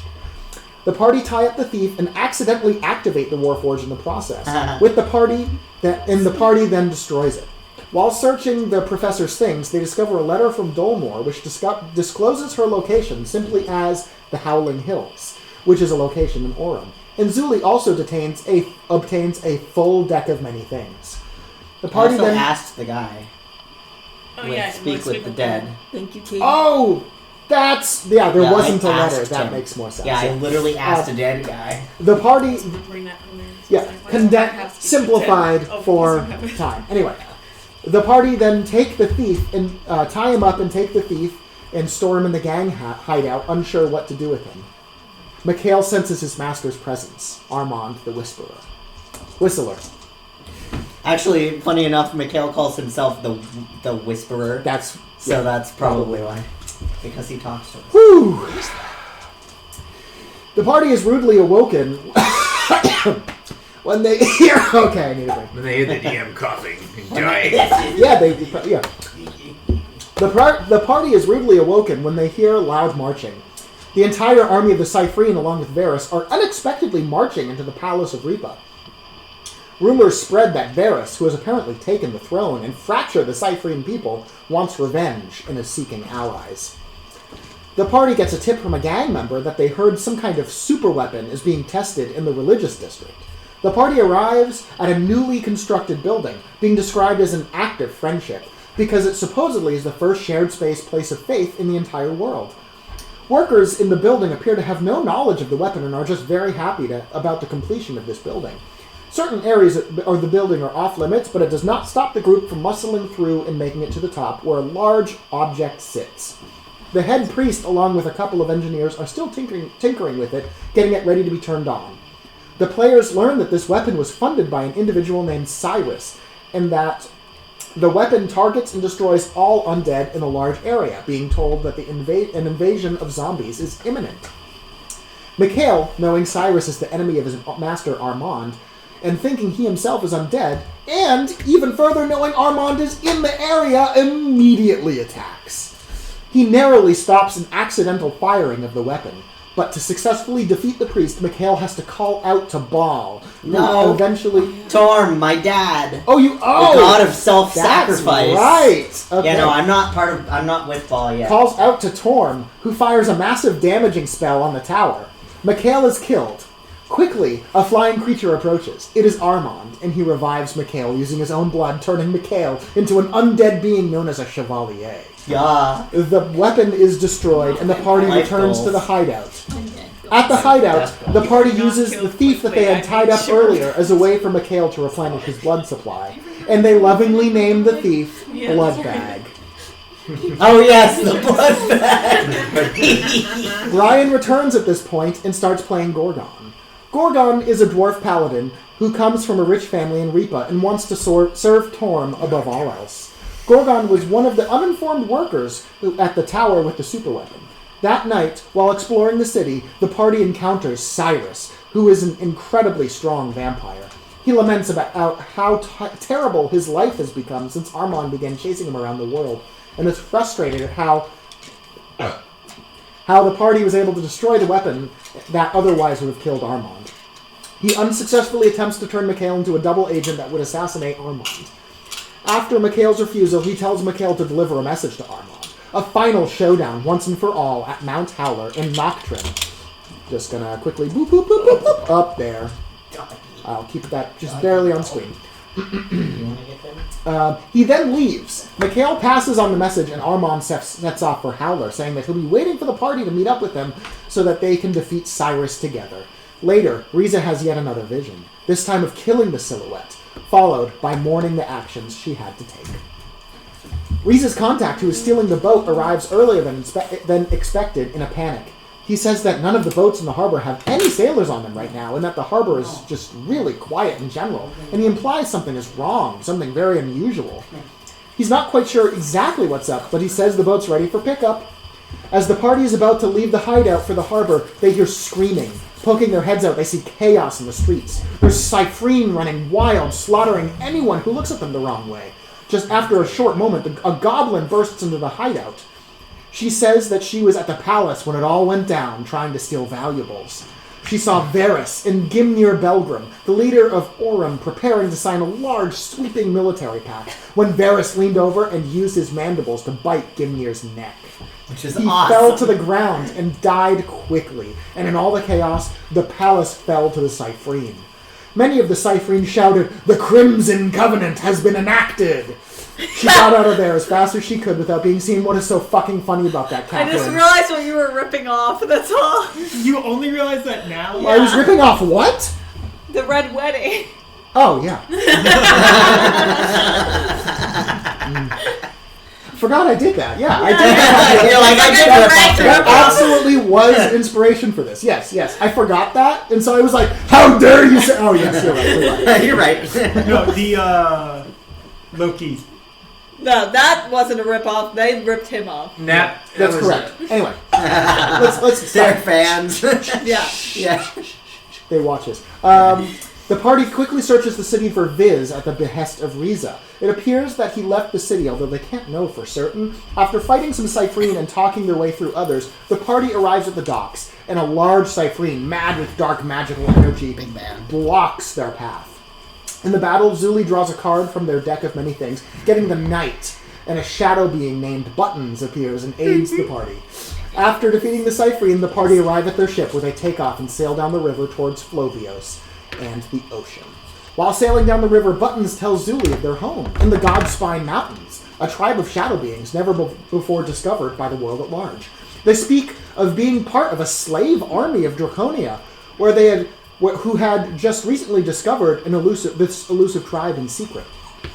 The party tie up the thief and accidentally activate the Warforged in the process. The party then destroys it. While searching the professor's things, they discover a letter from Dolmore which discloses her location simply as the Howling Hills, which is a location in Orem. And Zuli also obtains a full deck of many things. The party
also
then
asked the guy.
Oh yeah,
Speak with the dead.
Thank you, Kate.
Oh! There wasn't a letter.
asked
That
him.
makes more sense.
Yeah, I literally asked a dead guy.
The party,
Bring that from there. Why does that have to be
simplified
dead? Oh,
for
doesn't have it.
time. Anyway, The party then take the thief and tie him up and take the thief and store him in the gang hideout, unsure what to do with him. Mikhail senses his master's presence, Armand the Whistler.
Actually, funny enough, Mikhail calls himself the Whisperer.
That's
Probably why. Because he talks to us.
Whew. The party is rudely awoken when they hear... Okay, I need a break.
When they hear the DM coughing and dying.
Yeah, The party is rudely awoken when they hear loud marching. The entire army of the Cyphrine, along with Varus, are unexpectedly marching into the palace of Reapa. Rumors spread that Varus, who has apparently taken the throne and fractured the Cyphrine people, wants revenge and is seeking allies. The party gets a tip from a gang member that they heard some kind of super weapon is being tested in the religious district. The party arrives at a newly constructed building, being described as an act of friendship, because it supposedly is the first shared space place of faith in the entire world. Workers in the building appear to have no knowledge of the weapon and are just very happy about the completion of this building. Certain areas of the building are off limits, but it does not stop the group from muscling through and making it to the top, where a large object sits. The head priest, along with a couple of engineers, are still tinkering with it, getting it ready to be turned on. The players learn that this weapon was funded by an individual named Cyrus, and that the weapon targets and destroys all undead in a large area, being told that an invasion of zombies is imminent. Mikhail, knowing Cyrus is the enemy of his master Armand, and thinking he himself is undead, and even further knowing Armand is in the area, immediately attacks. He narrowly stops an accidental firing of the weapon, but to successfully defeat the priest, Mikhail has to call out to Baal.
No.
Eventually...
Torm, my dad.
Oh, the
god of self-sacrifice.
That's right. Okay.
Yeah, no, I'm not with Baal yet.
Calls out to Torm, who fires a massive damaging spell on the tower. Mikhail is killed. Quickly, a flying creature approaches. It is Armand, and he revives Mikhail using his own blood, turning Mikhail into an undead being known as a Chevalier.
Yeah.
The weapon is destroyed, and the party returns to the hideout. At the hideout, the party uses the thief that they had tied up earlier as a way for Mikhail to replenish his blood supply, and they lovingly name the thief Bloodbag.
Oh yes, the Bloodbag!
Ryan returns at this point and starts playing Gorgon. Gorgon is a dwarf paladin who comes from a rich family in Reapa and wants to serve Torm above all else. Gorgon was one of the uninformed workers at the tower with the superweapon. That night, while exploring the city, the party encounters Cyrus, who is an incredibly strong vampire. He laments about how terrible his life has become since Armand began chasing him around the world, and is frustrated at how the party was able to destroy the weapon that otherwise would have killed Armand. He unsuccessfully attempts to turn Mikhail into a double agent that would assassinate Armand. After Mikhail's refusal, he tells Mikhail to deliver a message to Armand. A final showdown, once and for all, at Mount Howler in Noctrim. Just gonna quickly boop, boop, boop, boop, boop, up there. I'll keep that just barely on screen. He then leaves. Mikhail passes on the message, and Armand sets off for Howler, saying that he'll be waiting for the party to meet up with them so that they can defeat Cyrus together. Later, Riza has yet another vision, this time of killing the silhouette, followed by mourning the actions she had to take. Riza's contact, who is stealing the boat, arrives earlier than expected in a panic. He says that none of the boats in the harbor have any sailors on them right now, and that the harbor is just really quiet in general, and he implies something is wrong, something very unusual. He's not quite sure exactly what's up, but he says the boat's ready for pickup. As the party is about to leave the hideout for the harbor, they hear screaming. Poking their heads out, they see chaos in the streets. There's Cyphrine running wild, slaughtering anyone who looks at them the wrong way. Just after a short moment, a goblin bursts into the hideout. She says that she was at the palace when it all went down, trying to steal valuables. She saw Varus and Gimnir Belgrim, the leader of Orem, preparing to sign a large, sweeping military pact, when Varus leaned over and used his mandibles to bite Gimnir's neck.
Which is
he
awesome.
fell to the ground and died quickly, and in all the chaos, the palace fell to the Cyphrine. Many of the Cyphrine shouted, "The Crimson Covenant has been enacted!" She got out of there as fast as she could without being seen. What is so fucking funny about that, Catherine?
I just realized what you were ripping off, that's all.
You only realize that now?
I was ripping off what?
The Red Wedding.
Oh, yeah. Forgot I did that. Yeah, I did.
You're like, I did rip off
That
that.
absolutely was inspiration for this. Yes. I forgot that, and so I was like, "How dare you say?" Oh yes, you're right.
You're right.
No, the Loki.
No, that wasn't a rip-off. They ripped him off.
Nah,
That's correct. Anyway, let's
They're
stop.
fans.
Yeah.
Yeah.
They watch us. The party quickly searches the city for Viz at the behest of Riza. It appears that he left the city, although they can't know for certain. After fighting some Cyphrine and talking their way through others, the party arrives at the docks, and a large Cyphrine, mad with dark magical energy,
Big man.
blocks their path. In the battle, Zuli draws a card from their deck of many things, getting the Knight, and a shadow being named Buttons appears and aids the party. After defeating the Cyphrine, the party arrive at their ship, where they take off and sail down the river towards Flovios and the ocean. While sailing down the river, Buttons tells Zuli of their home in the Godspine Mountains, a tribe of shadow beings never before discovered by the world at large. They speak of being part of a slave army of Draconia, who had just recently discovered this elusive tribe in secret.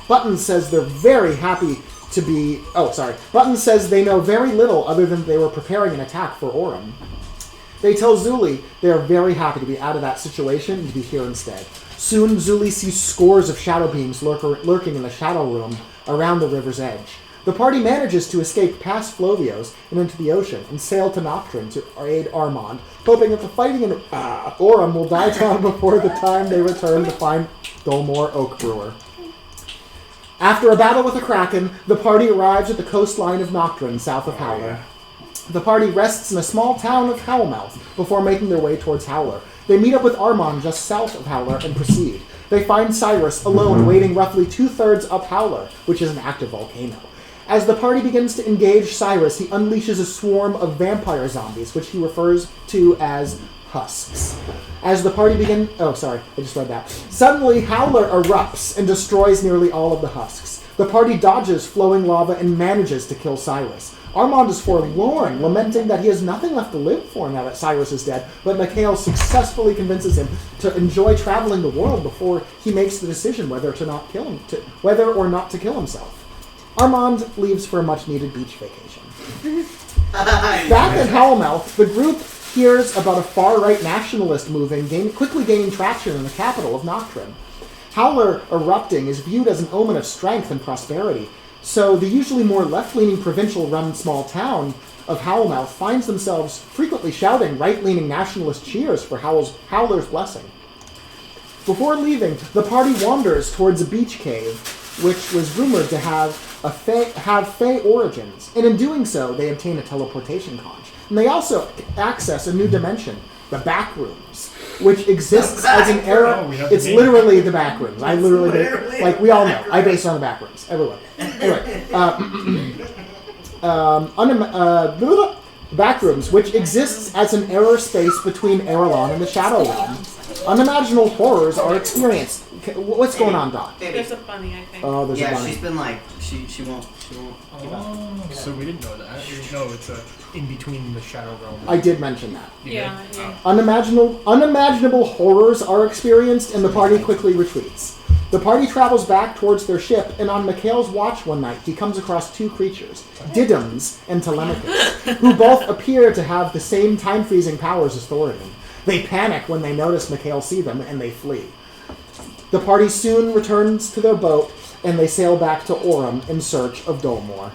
Buttons says they're very happy to be... Buttons says they know very little other than they were preparing an attack for Orem. They tell Zuli they are very happy to be out of that situation and to be here instead. Soon, Zuli sees scores of shadow beings lurking in the shadow room around the river's edge. The party manages to escape past Flovios and into the ocean and sail to Nocturne to aid Armand, hoping that the fighting in Orem will die down before the time they return to find Dolmore Oak Brewer. After a battle with a kraken, the party arrives at the coastline of Nocturne, south of Howler. The party rests in a small town of Howlmouth before making their way towards Howler. They meet up with Armand just south of Howler and proceed. They find Cyrus alone waiting roughly 2/3 up Howler, which is an active volcano. As the party begins to engage Cyrus, he unleashes a swarm of vampire zombies, which he refers to as husks. As the party begin... Oh, sorry, I just read that. Suddenly, Howler erupts and destroys nearly all of the husks. The party dodges flowing lava and manages to kill Cyrus. Armand is forlorn, lamenting that he has nothing left to live for now that Cyrus is dead, but Mikhail successfully convinces him to enjoy traveling the world before he makes the decision whether or not to kill himself. Armand leaves for a much-needed beach vacation. Back at Howlmouth, the group hears about a far-right nationalist movement quickly gaining traction in the capital of Nocturne. Howler erupting is viewed as an omen of strength and prosperity, so the usually more left-leaning provincial-run small town of Howlmouth finds themselves frequently shouting right-leaning nationalist cheers for Howler's blessing. Before leaving, the party wanders towards a beach cave, which was rumored to have Fey origins, and in doing so, they obtain a teleportation conch. And they also access a new dimension, the Backrooms, which exists as an era.
Oh, we have
It's
the name.
Literally the Backrooms. I literally, like we all know, I base it on the Backrooms. Everyone. Anyway, Backrooms, which exists as an error space between Erelon and the Shadow Realm. Unimaginable horrors are experienced. What's going on, Doc?
There's a bunny, I think.
Oh, there's a
Yeah,
bunny.
she's been like, she won't give up.
Oh, so we didn't know that. We didn't know it's in between the Shadow Realm.
I did mention that.
You
Yeah,
did?
yeah.
Unimaginable horrors are experienced, and the party quickly retreats. The party travels back towards their ship, and on Mikhail's watch one night, he comes across two creatures, Didyms and Telemachus, who both appear to have the same time-freezing powers as Thoradin. They panic when they notice Mikhail see them, and they flee. The party soon returns to their boat, and they sail back to Orem in search of Dolmore.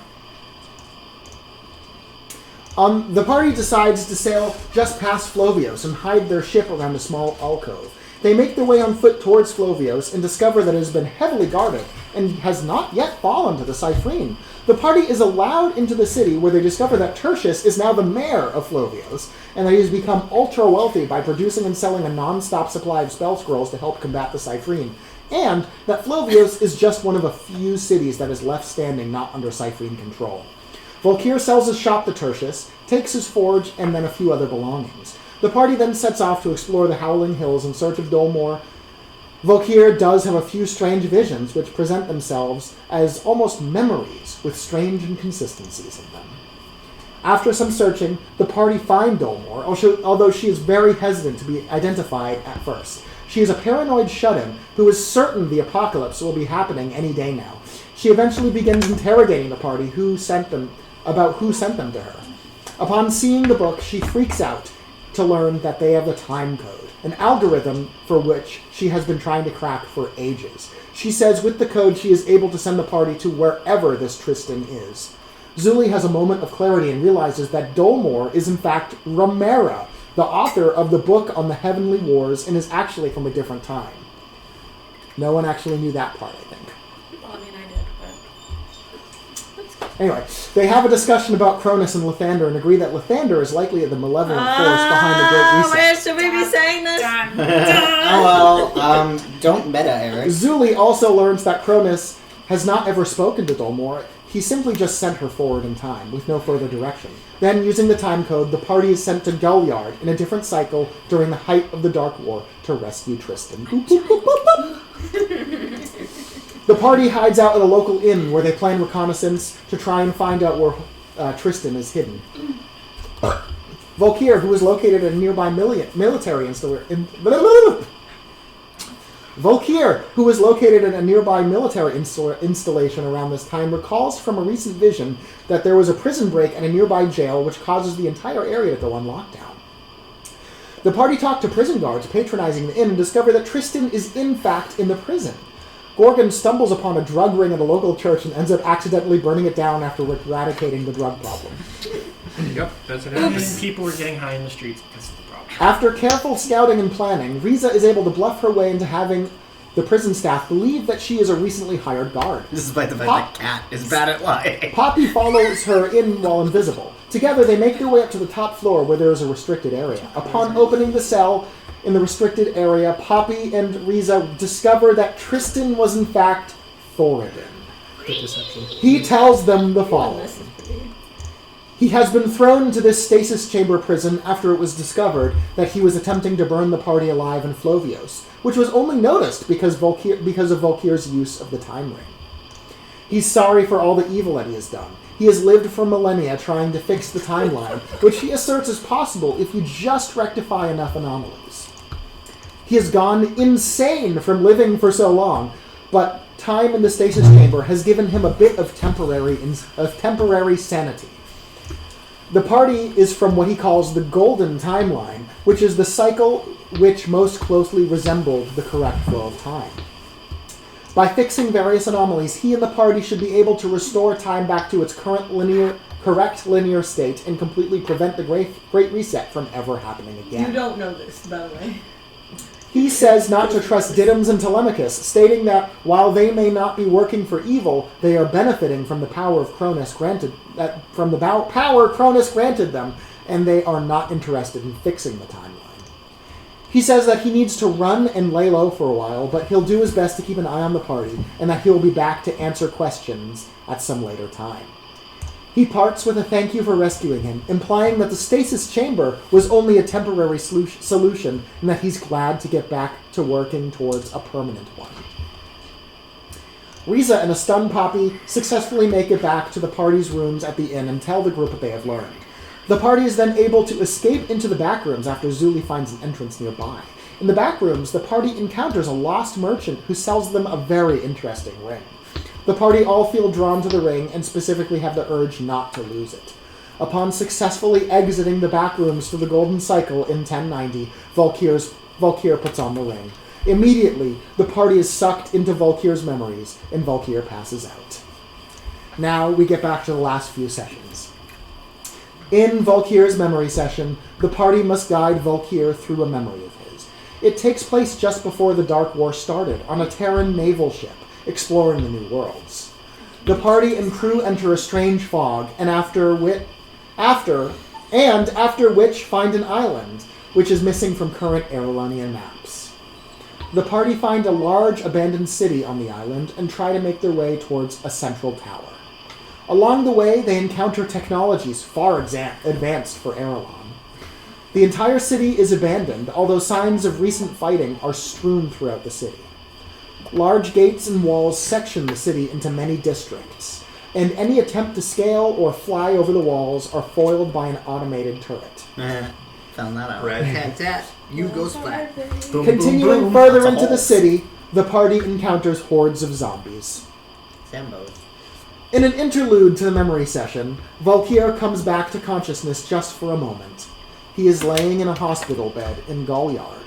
The party decides to sail just past Flovios and hide their ship around a small alcove. They make their way on foot towards Flovios and discover that it has been heavily guarded and has not yet fallen to the Cyphrine. The party is allowed into the city, where they discover that Tertius is now the mayor of Flovios, and that he has become ultra-wealthy by producing and selling a non-stop supply of spell scrolls to help combat the Cyphrine, and that Flovios is just one of a few cities that is left standing not under Cyphrine control. Volkir sells his shop to Tertius, takes his forge, and then a few other belongings. The party then sets off to explore the Howling Hills in search of Dolmore. Volkir does have a few strange visions which present themselves as almost memories with strange inconsistencies in them. After some searching, the party find Dolmore, although she is very hesitant to be identified at first. She is a paranoid shut-in who is certain the apocalypse will be happening any day now. She eventually begins interrogating the party about who sent them to her. Upon seeing the book, she freaks out to learn that they have the time code, an algorithm for which she has been trying to crack for ages. She says with the code she is able to send the party to wherever this Tristan is. Zuli has a moment of clarity and realizes that Dolmore is in fact Romera, the author of the book on the Heavenly Wars, and is actually from a different time. No one actually knew that part, I think.
Well, I mean, I did, but
Anyway, they have a discussion about Cronus and Lathander and agree that Lathander is likely the malevolent force behind the Great Reset.
Where should we be saying this?
Oh well, don't meta, Eric.
Zuli also learns that Cronus has not ever spoken to Dolmore. He simply just sent her forward in time, with no further direction. Then, using the time code, the party is sent to Gulyard in a different cycle during the height of the Dark War to rescue Tristan. Boop, boop, boop, boop, boop. The party hides out at a local inn where they plan reconnaissance to try and find out where Tristan is hidden. Volkir, who is located at a nearby military installation around this time, recalls from a recent vision that there was a prison break at a nearby jail which causes the entire area to go on lockdown. The party talk to prison guards patronizing the inn and discover that Tristan is in fact in the prison. Gorgon stumbles upon a drug ring at a local church and ends up accidentally burning it down after eradicating the drug problem.
Yep, that's what happens. People were getting high in the streets because of the problem.
After careful scouting and planning, Riza is able to bluff her way into having the prison staff believe that she is a recently hired guard.
Despite the fact that Cat is bad at lying.
Poppy follows her in while invisible. Together, they make their way up to the top floor where there is a restricted area. Upon opening the cell in the restricted area, Poppy and Riza discover that Tristan was in fact Thoradin. He tells them the following. He has been thrown into this stasis chamber prison after it was discovered that he was attempting to burn the party alive in Flovios, which was only noticed because of Volkir's use of the time ring. He's sorry for all the evil that he has done. He has lived for millennia trying to fix the timeline, which he asserts is possible if you just rectify enough anomalies. He has gone insane from living for so long, but time in the stasis chamber has given him a bit of temporary sanity. The party is from what he calls the golden timeline, which is the cycle which most closely resembled the correct flow of time. By fixing various anomalies, he and the party should be able to restore time back to its correct linear state and completely prevent the Great Reset from ever happening again.
You don't know this, by the way.
He says not to trust Didymus and Telemachus, stating that while they may not be working for evil, they are benefiting from the power of Cronus granted them, and they are not interested in fixing the timeline. He says that he needs to run and lay low for a while, but he'll do his best to keep an eye on the party, and that he'll be back to answer questions at some later time. He parts with a thank you for rescuing him, implying that the stasis chamber was only a temporary solution and that he's glad to get back to working towards a permanent one. Riza and a stunned Poppy successfully make it back to the party's rooms at the inn and tell the group what they have learned. The party is then able to escape into the back rooms after Zuli finds an entrance nearby. In the back rooms, the party encounters a lost merchant who sells them a very interesting ring. The party all feel drawn to the ring and specifically have the urge not to lose it. Upon successfully exiting the back rooms for the Golden Cycle in 1090, Volkir puts on the ring. Immediately, the party is sucked into Volkir's memories, and Volkir passes out. Now we get back to the last few sessions. In Volkir's memory session, the party must guide Volkir through a memory of his. It takes place just before the Dark War started, on a Terran naval ship, exploring the New Worlds. The party and crew enter a strange fog, and after which find an island, which is missing from current Aerolonian maps. The party find a large abandoned city on the island and try to make their way towards a central tower. Along the way, they encounter technologies far advanced for Aerolon. The entire city is abandoned, although signs of recent fighting are strewn throughout the city. Large gates and walls section the city into many districts, and any attempt to scale or fly over the walls are foiled by an automated turret.
Found that out.
Red hat tat. You go splat.
Boom,
Continuing
boom, boom.
further
That's a
into the
hole.
city, the party encounters hordes of zombies.
Can both.
In an interlude to the memory session, Valkyr comes back to consciousness just for a moment. He is laying in a hospital bed in Gaulyard.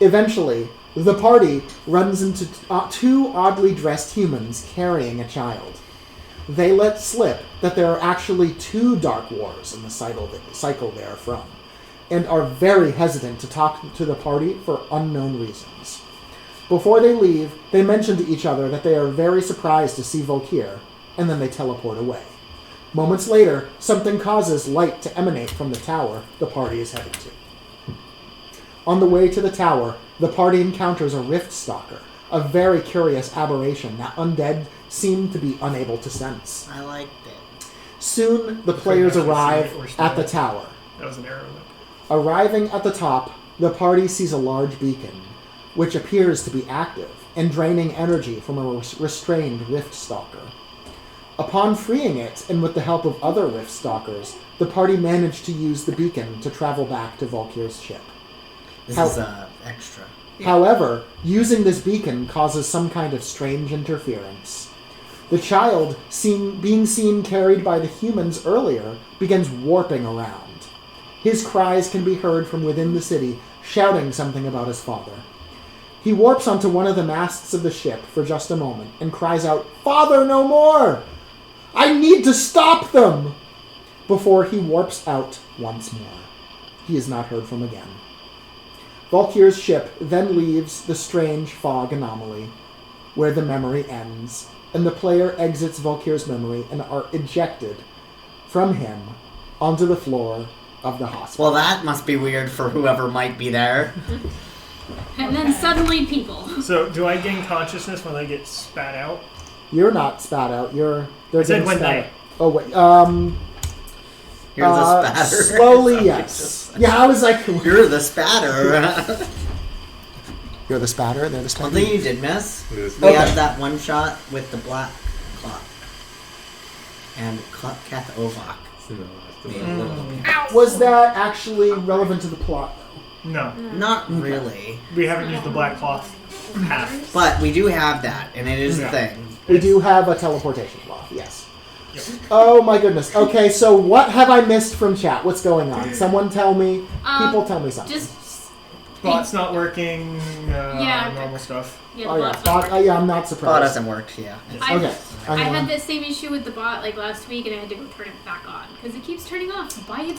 Eventually, the party runs into two oddly dressed humans carrying a child. They let slip that there are actually two Dark Wars in the cycle they are from, and are very hesitant to talk to the party for unknown reasons. Before they leave, they mention to each other that they are very surprised to see Valkyr, and then they teleport away. Moments later, something causes light to emanate from the tower the party is heading to. On the way to the tower, the party encounters a Rift Stalker, a very curious aberration that undead seem to be unable to sense.
I liked it.
Soon, the players
actually
arrive
see it or steal
at the
it.
tower.
That was an arrow.
Arriving at the top, the party sees a large beacon, which appears to be active and draining energy from a restrained Rift Stalker. Upon freeing it, and with the help of other Rift Stalkers, the party managed to use the beacon to travel back to Valkyr's ship.
This
How-
is extra.
However, using this beacon causes some kind of strange interference. The child, being seen carried by the humans earlier, begins warping around. His cries can be heard from within the city, shouting something about his father. He warps onto one of the masts of the ship for just a moment and cries out, "Father, no more! I need to stop them!" Before he warps out once more. He is not heard from again. Valkyr's ship then leaves the strange fog anomaly, where the memory ends, and the player exits Valkyr's memory and are ejected from him onto the floor of the hospital.
Well, that must be weird for whoever might be there.
And then suddenly people.
So, do I gain consciousness when I get spat out?
You're not spat out. They're
I said
getting
when
spat
they-
out. Oh wait.
You're the spatter.
Slowly, yes. Yeah, I was like,
You're the spatter.
you're the spatter. They're the spatter.
One thing you did miss, we
Okay.
had that one shot with the black clock. And Kath Ovak made a little appearance.
Was that actually relevant to the plot?
No.
Not really.
We haven't used the black cloth half.
But we do have that, and it is
Yeah.
a thing.
We do have a teleportation cloth. Yes.
Yep.
Oh my goodness. Okay, so what have I missed from chat? What's going on? Someone tell me. People tell me something.
Just
Bot's not working.
Yeah.
Normal stuff.
yeah,
Oh
the
yeah,
bot's not working.
yeah. I'm not
Oh, it
surprised.
doesn't work, yeah.
I,
Okay.
I had that same issue with the bot like last week, and I had to go turn it back on because it keeps turning off by